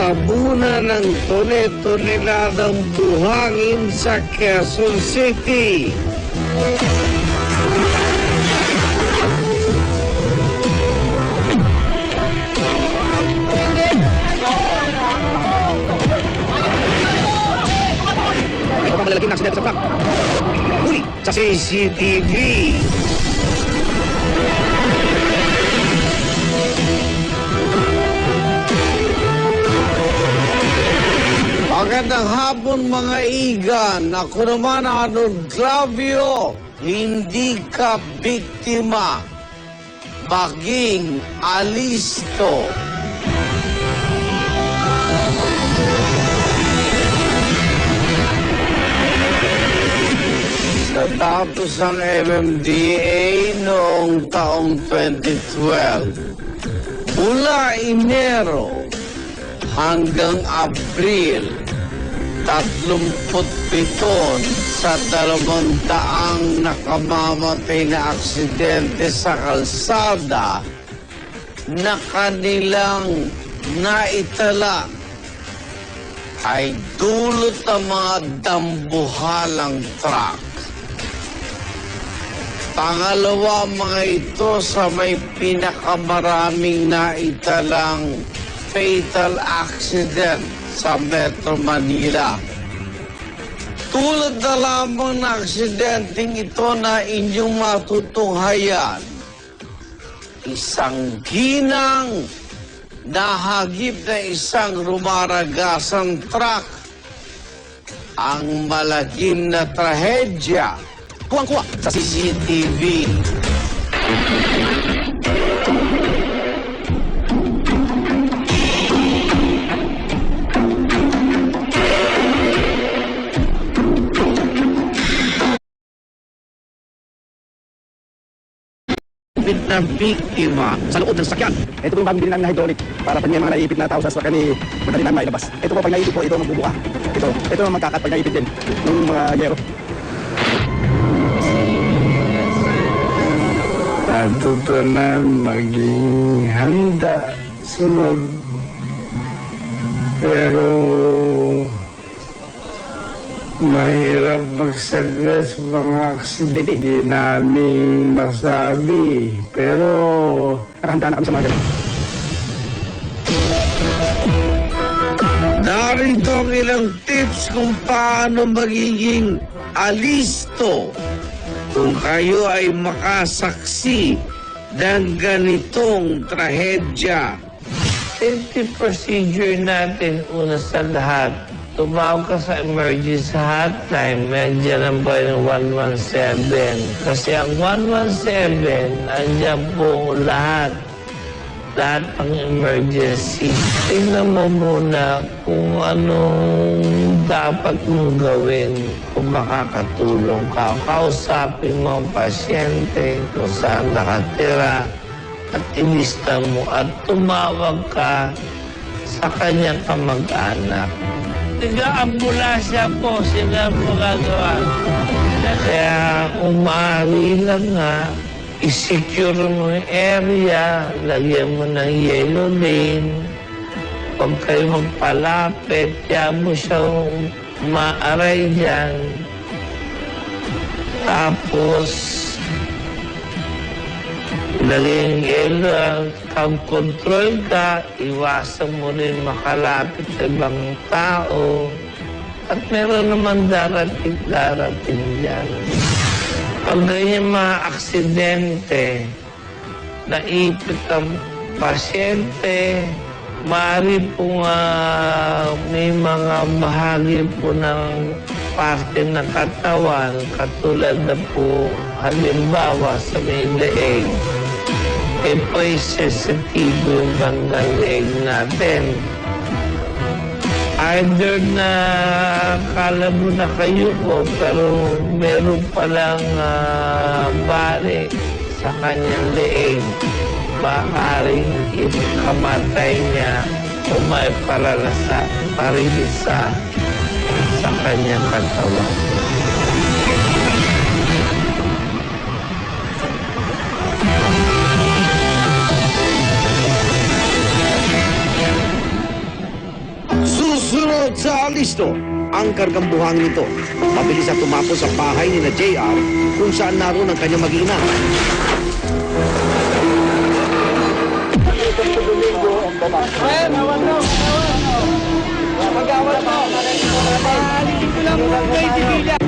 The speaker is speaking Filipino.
tabunan ng tone-toneladang buhangin sa Quezon City. Ito pang malalaking aksidente sa truck. Huli sa CCTV. Magandang hapon mga igan. Ako naman Arnold Clavio. Hindi ka biktima. Maging alisto. Natapos ang MMDA noong taong 2012. Mula Enero hanggang Abril, 37 sa 200 nakamamatay na aksidente sa kalsada na kanilang naitala ay dulot ng mga dambuhalang truck. Pangalawa mga ito sa may pinakamaraming naitalang fatal accident sa Metro Manila. Tulad na lamang na aksidenteng ito na inyong matutunghayan, isang ginang nahagip na isang rumaragasang truck. Ang malagim na trahedya, Kuwang-kuwa sa CCTV. Na biktima sa loob ng sakyan. Ito po yung bagong bilhin namin na hydraulic para pag may mga naiipit na tao sa sakyan ni madali namin mailabas. Ito po pag naiipit po, ito magbubuka. Ito magkakat pag naiipit din ng mga gero. Natuto na maging handa sunod. Pero mahirap magsagla sa mga aksidente. Hindi namin masabi. Pero Nakahanda na kami sa mga gero. narito ang ilang tips kung paano magiging alisto kung kayo ay makasaksi ng ganitong trahedya. Safety procedure natin una sa lahat. Tumawag ka sa emergency hotline, medyan ang ba yung 117. Kasi ang 117, andyan po lahat ng emergency. Tingnan mo muna kung anong dapat mong gawin kung makakatulong ka. Kausapin mo ang pasyente kung saan nakatira at ilista mo at tumawag ka sa kanyang kamag-anak. Tiga-ambulansya po sila magagawa. Kaya kung maaari lang nga, i-secure mo yung area, lagyan mo ng yellow lane. Huwag kayo magpalapit, kaya mo siyang maaray dyan. Tapos, lagyan yung yellow, kung control ka, iwasan mo rin makalapit sa ibang tao. At meron naman darating dyan. Pag ganyan mga aksidente, naipit ang pasyente, maaari po nga may mga bahagi po ng parte ng katawan, katulad na po halimbawa sa may leeg. Po ay sensitive yung bandang leeg natin. Either na kala mo na kayo ko, pero meron palang bali sa kanyang leeg. Maaaring ikamatay niya o may paralisa sa kanyang katawan. Listo ang kargang buhangin nito. Mabilis na tumapos sa bahay ni na JR kung saan naroon ang kanyang mag-iina. Mag-awat mo. Mahalin ko lang po kay Sibilla.